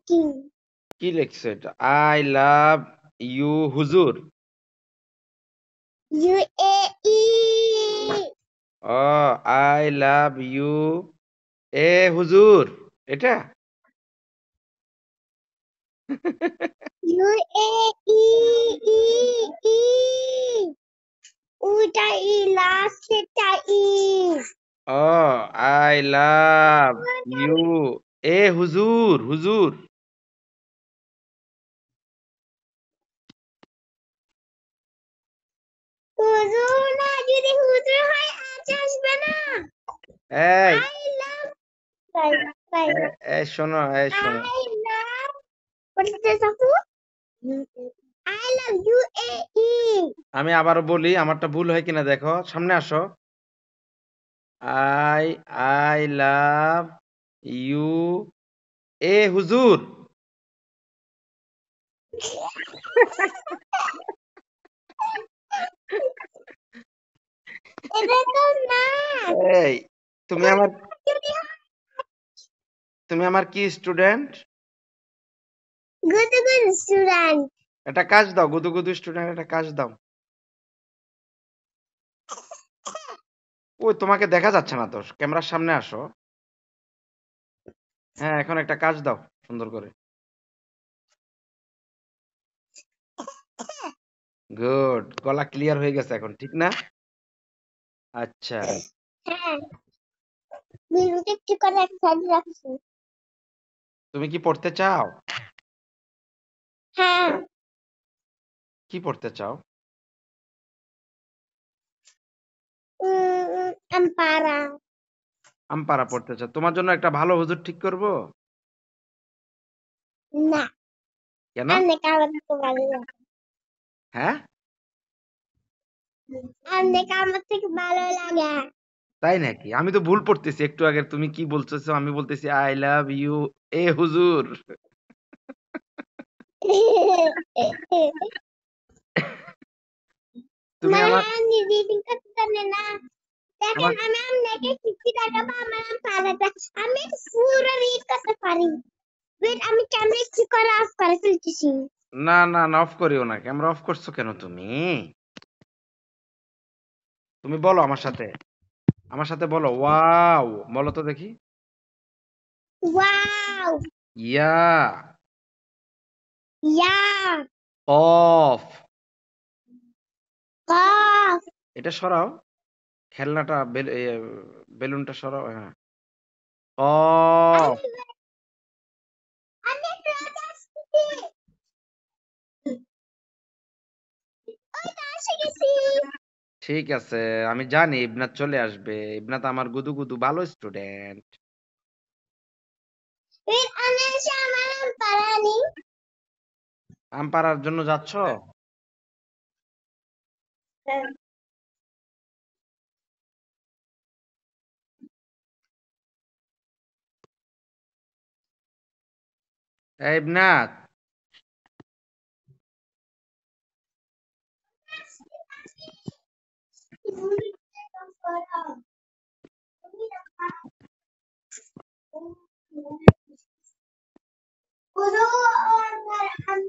কি কি লিখছো এটা? আই লাভ ইউ হুজুর। UAE ও, আই লাভ ইউ এ হুজুর, এটা? UAE ই ই ওটা ই লাস্টটা ই ও, আই লাভ ইউ এ হুজুর, হুজুর। হুজুর না, যদি হুজুর হয় আজ আসবে না। এই আই লাভ বাই বাই এই শোনো, এই শোনো, I love what is this আপু? I love UAE আমি আবারও বলি, আমারটা ভুল হয় কিনা দেখো, সামনে আসো। আই আই লাভ ইউ এ হুজুর। এটা তো না এই, তুমি আমার তুমি আমার কি স্টুডেন্ট? good good student একটা কাজ দাও, গুদু গুদু স্টুডেন্ট, একটা কাজ দাও। ওই তোমাকে দেখা যাচ্ছে না তো, ক্যামেরার সামনে আসো। হ্যাঁ, এখন একটা কাজ দাও সুন্দর করে। গুড, গলা ক্লিয়ার হয়ে গেছে এখন, ঠিক না? আচ্ছা, হ্যাঁ বিরুতে একটু করে এক সাইড রাখছি তুমি কি পড়তে চাও? হ্যাঁ কি পড়তে চাও? আম্পারা আমপারা পড়তে চাও? তোমার জন্য একটা ভালো হুজুর ঠিক করব? না কেন? অনেক আমার থেকে ভালো লাগে হ্যাঁ, অনেক আমার থেকে ভালো লাগে তাই নাকি? আমি তো ভুল পড়তেছি একটু আগে, তুমি কি বলতেছো? আমি বলতেছি আই লাভ ইউ এ হুজুর। তুমি মানে আমার আমি রিডিং করতে জানি না দেখেন আমার আমি আপনাকে 50 টাকা বা আমার পাড়াটা আমি পুরো রিড করতে পারি ওয়েট আমি ক্যামেরা একটু করে অফ করে ফেলতেছি না, না, না, অফ করিও না। ক্যামেরা অফ করছো কেন তুমি? তুমি বলো আমার সাথে। আমার সাথে বলো, ওয়াও! বলো তো দেখি। Wow yeah, yeah of. কফ এটা সরাও। খেলনাটা বেলুনটা সরাও। হ্যাঁ। অফ। আমি আমি ক্লাস আসতেছি ওই তো এসে গেছি ঠিক আছে। আমি জানি ইবনাত চলে আসবে। ইবনাত আমার গুদু গুদু ভালো স্টুডেন্ট। ওয়েট আমি এসে আমার পারানি আম পাড়ার জন্য যাচ্ছ? এই ইবনাত, Puno ang